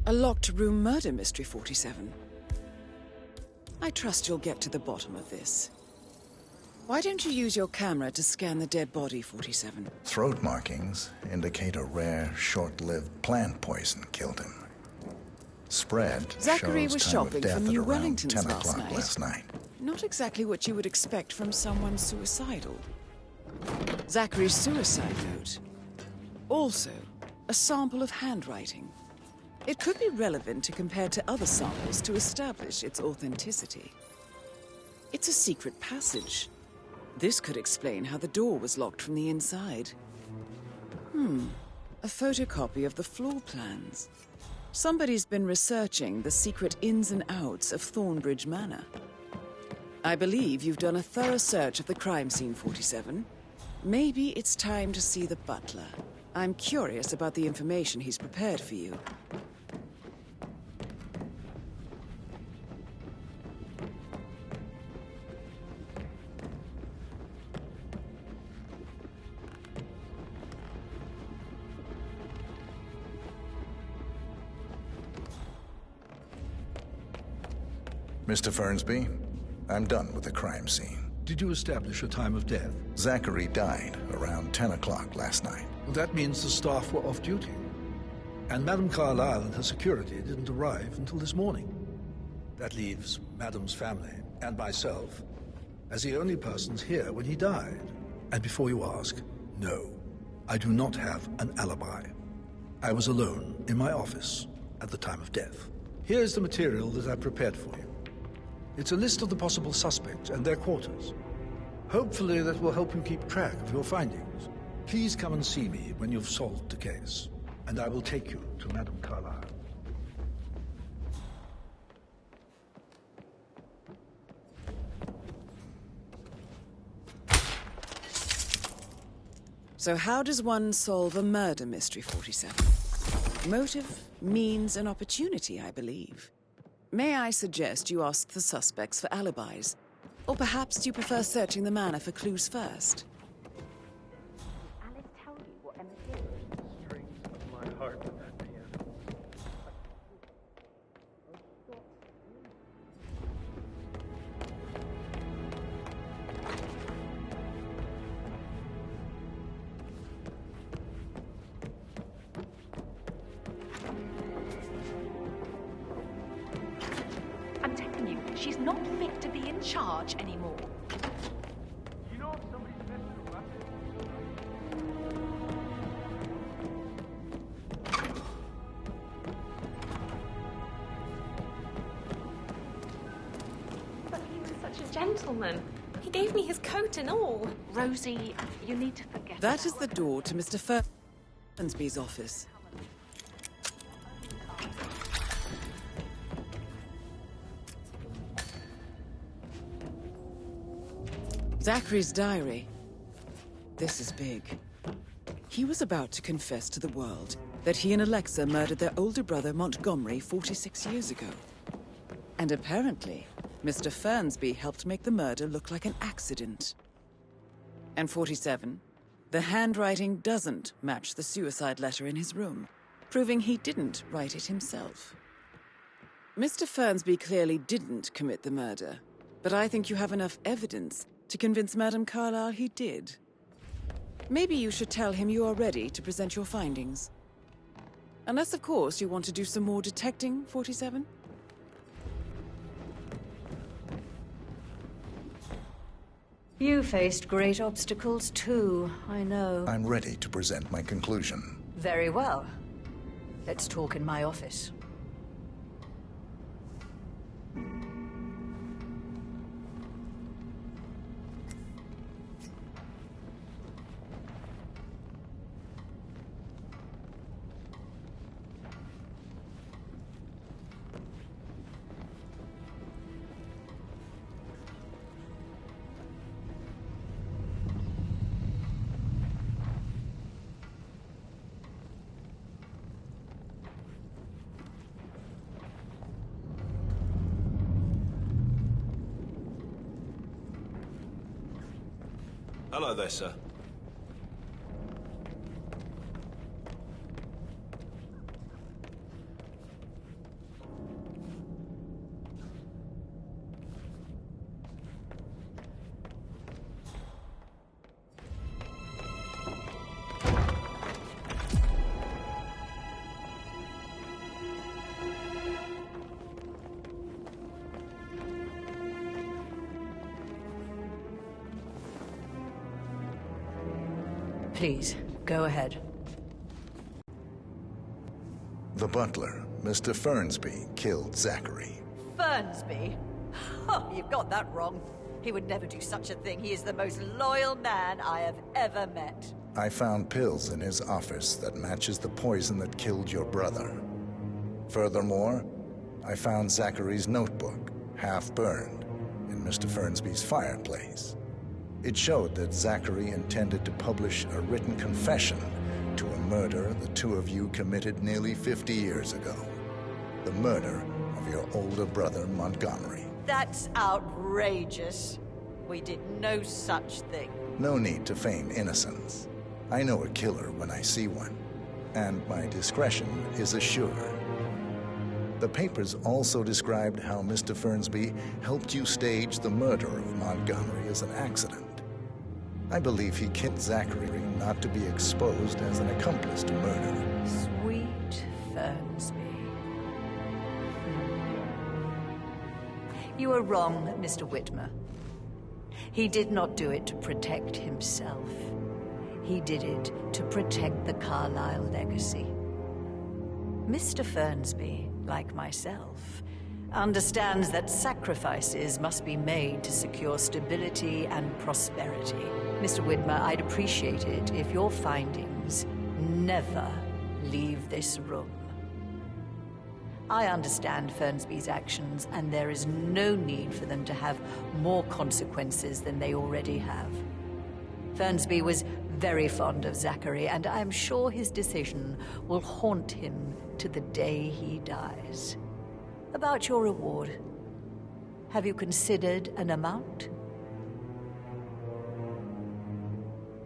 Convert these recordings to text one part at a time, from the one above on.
A locked room murder mystery, 47. I trust you'll get to the bottom of this. Why don't you use your camera to scan the dead body, 47? Throat markings indicate a rare, short-lived plant poison killed him. Spread Zachary shows was time shopping of death for at New around Wellingtons 10 o'clock last night. Not exactly what you would expect from someone suicidal. Zachary's suicide note. Also, a sample of handwriting. It could be relevant to compare to other samples to establish its authenticity. It's a secret passage. This could explain how the door was locked from the inside. A photocopy of the floor plans. Somebody's been researching the secret ins and outs of Thornbridge Manor. I believe you've done a thorough search of the crime scene, 47. Maybe it's time to see the butler. I'm curious about the information he's prepared for you. Mr. Fernsby, I'm done with the crime scene. Did you establish a time of death? Zachary died around 10 o'clock last night. Well, that means the staff were off duty. And Madame Carlyle and her security didn't arrive until this morning. That leaves Madame's family and myself as the only persons here when he died. And before you ask, no, I do not have an alibi. I was alone in my office at the time of death. Here's the material that I prepared for you. It's a list of the possible suspects and their quarters. Hopefully that will help you keep track of your findings. Please come and see me when you've solved the case, and I will take you to Madame Carlyle. So how does one solve a murder mystery, 47? Motive, means, and opportunity, I believe. May I suggest you ask the suspects for alibis? Or perhaps you prefer searching the manor for clues first? Alice tell you what Emma did? Strings of my heart with that piano. I'm telling you, she's not fit to be in charge anymore. You know if somebody's missing a weapon? But he was such a gentleman. He gave me his coat and all. Rosie, you need to forget That is about the door to Mr. Fernsby's office. Zachary's diary. This is big. He was about to confess to the world that he and Alexa murdered their older brother Montgomery 46 years ago. And apparently, Mr. Fernsby helped make the murder look like an accident. And 47, the handwriting doesn't match the suicide letter in his room, proving he didn't write it himself. Mr. Fernsby clearly didn't commit the murder, but I think you have enough evidence to convince Madame Carlyle he did. Maybe you should tell him you are ready to present your findings. Unless, of course, you want to do some more detecting, 47? You faced great obstacles too, I know. I'm ready to present my conclusion. Very well. Let's talk in my office. Hello there, sir. Please, go ahead. The butler, Mr. Fernsby, killed Zachary. Fernsby? Oh, you've got that wrong. He would never do such a thing. He is the most loyal man I have ever met. I found pills in his office that matches the poison that killed your brother. Furthermore, I found Zachary's notebook, half burned, in Mr. Fernsby's fireplace. It showed that Zachary intended to publish a written confession to a murder the two of you committed nearly 50 years ago. The murder of your older brother, Montgomery. That's outrageous. We did no such thing. No need to feign innocence. I know a killer when I see one, and my discretion is assured. The papers also described how Mr. Fernsby helped you stage the murder of Montgomery as an accident. I believe he killed Zachary not to be exposed as an accomplice to murder. Sweet Fernsby. You are wrong, Mr. Whitmer. He did not do it to protect himself. He did it to protect the Carlyle legacy. Mr. Fernsby, like myself, understands that sacrifices must be made to secure stability and prosperity. Mr. Whitmer, I'd appreciate it if your findings never leave this room. I understand Fernsby's actions, and there is no need for them to have more consequences than they already have. Fernsby was very fond of Zachary, and I'm sure his decision will haunt him to the day he dies. About your reward, have you considered an amount?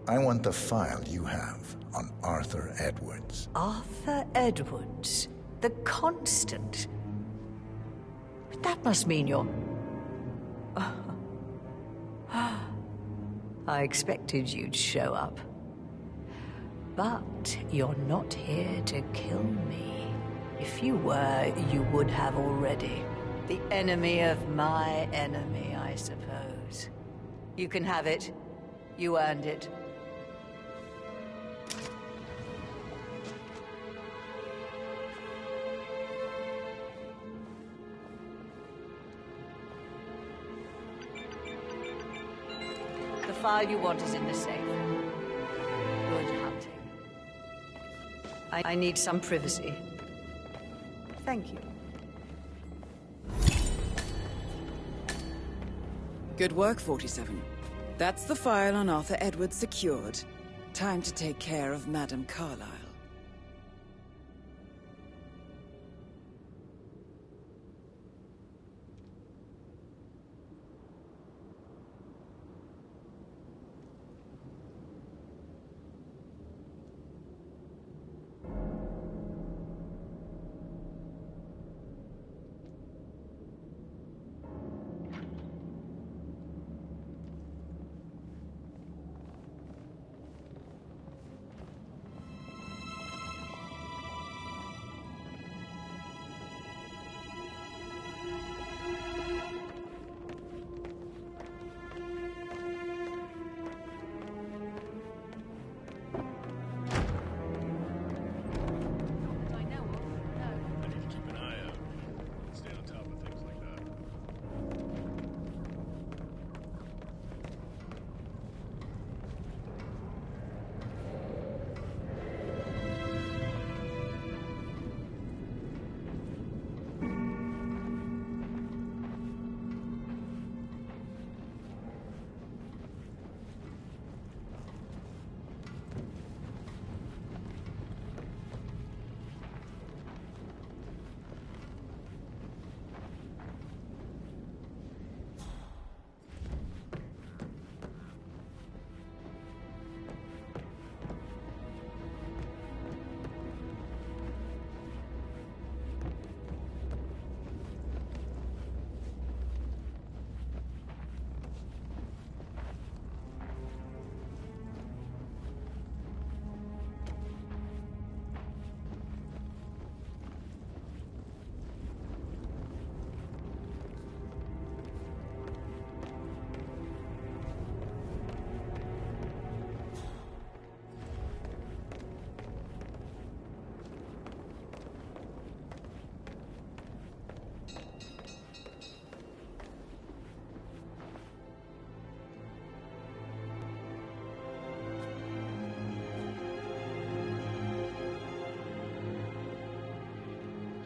I want the file you have on Arthur Edwards. Arthur Edwards, the Constant. That must mean you're... I expected you'd show up. But you're not here to kill me. If you were, you would have already. The enemy of my enemy, I suppose. You can have it. You earned it. The file you want is in the safe. Good hunting. I need some privacy. Thank you. Good work, 47. That's the file on Arthur Edwards secured. Time to take care of Madame Carlyle.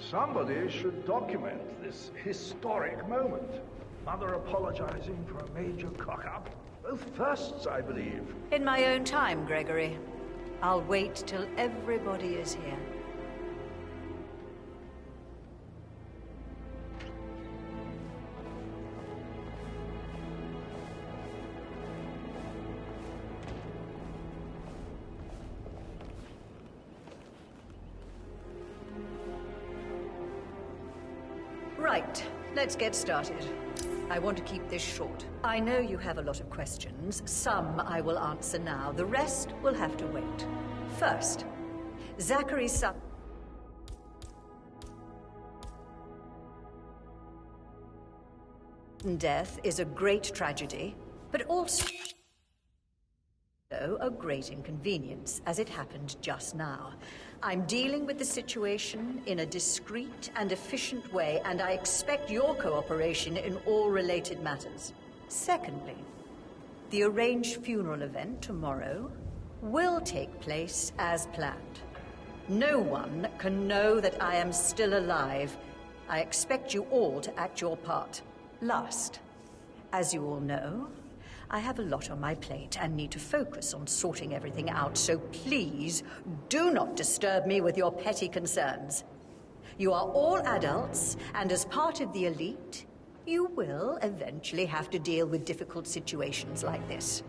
Somebody should document this historic moment. Mother apologizing for a major cock-up. Both firsts, I believe. In my own time, Gregory. I'll wait till everybody is here. Right, let's get started. I want to keep this short. I know you have a lot of questions. Some I will answer now. The rest will have to wait. First, Zachary's son... Death is a great tragedy, but also a great inconvenience, as it happened just now. I'm dealing with the situation in a discreet and efficient way, and I expect your cooperation in all related matters. Secondly, the arranged funeral event tomorrow will take place as planned. No one can know that I am still alive. I expect you all to act your part. Last, as you all know, I have a lot on my plate and need to focus on sorting everything out, so please do not disturb me with your petty concerns. You are all adults, and as part of the elite, you will eventually have to deal with difficult situations like this.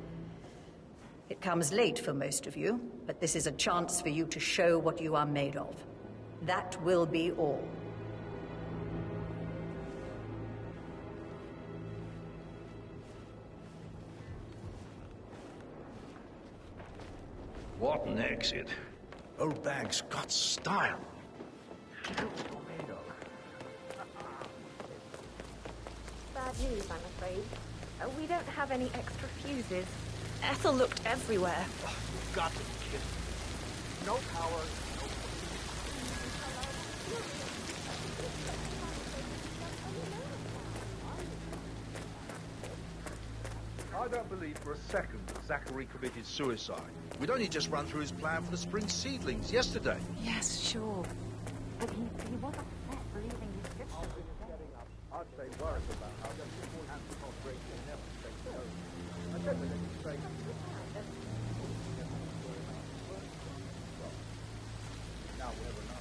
It comes late for most of you, but this is a chance for you to show what you are made of. That will be all. What an exit. Old bag's got style. Bad news, I'm afraid. We don't have any extra fuses. Ethel looked everywhere. Oh, you've got to be kidding. No power, no... I don't believe for a second that Zachary committed suicide. We'd only just run through his plan for the spring seedlings yesterday. Yes, sure. But he was upset believing his sister was dead. I'd say worse about how just before hands across break and never take the home. I said that it's straight. Now we'll never know.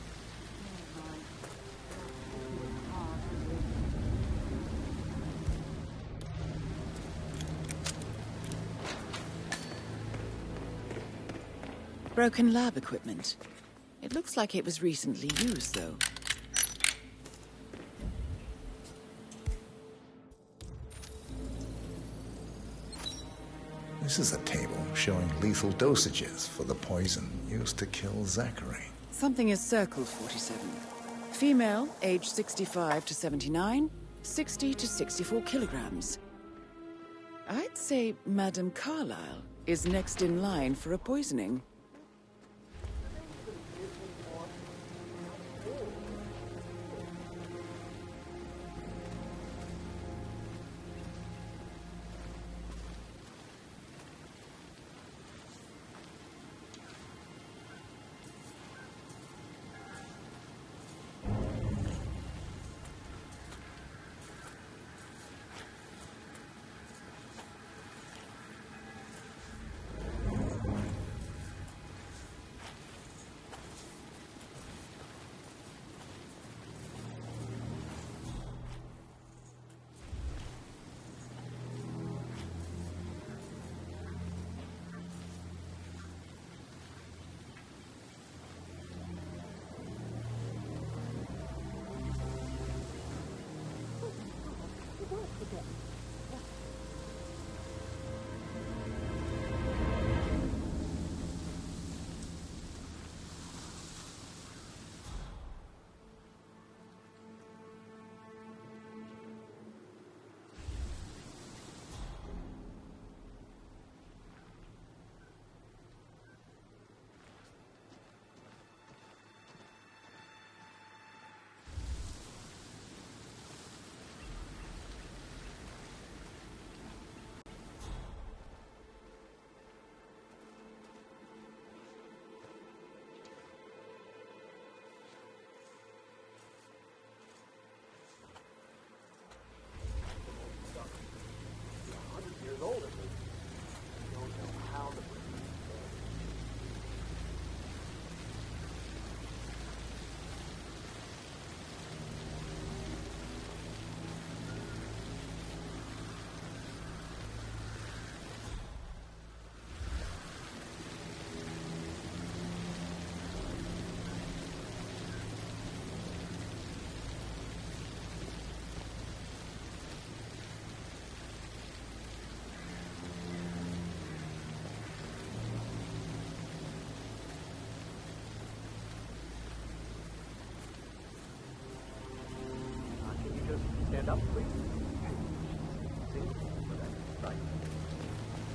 Broken lab equipment. It looks like it was recently used, though. This is a table showing lethal dosages for the poison used to kill Zachary. Something is circled 47. Female, age 65 to 79, 60 to 64 kilograms. I'd say Madame Carlyle is next in line for a poisoning.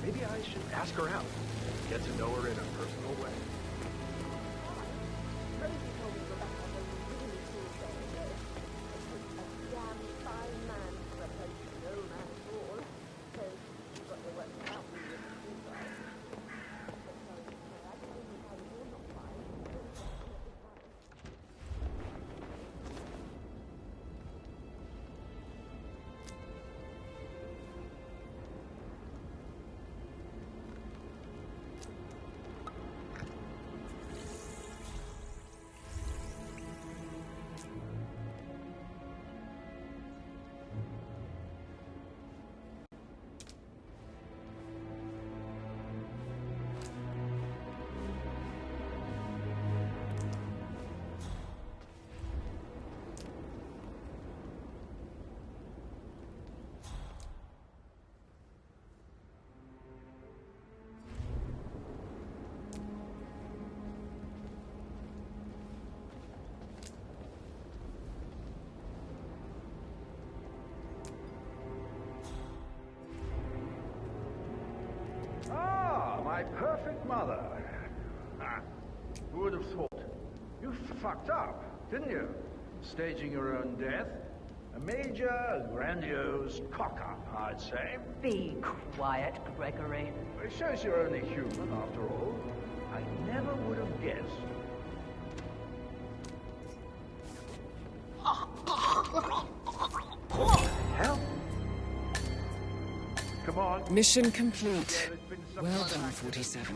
Maybe I should ask her out. Get to know her in a personal way. Rosie told me Rebecca was a really cool girl. A damn fine man for a place no man at all. So you've got your work cut out for you with you guys. But sorry to say, I don't think I was all not fine. My perfect mother. Who would have thought? You fucked up, didn't you? Staging your own death. A major, grandiose cock-up, I'd say. Be quiet, Gregory. It shows you're only human, after all. I never would have guessed. Hell? Come on. Mission complete. Well done, 47.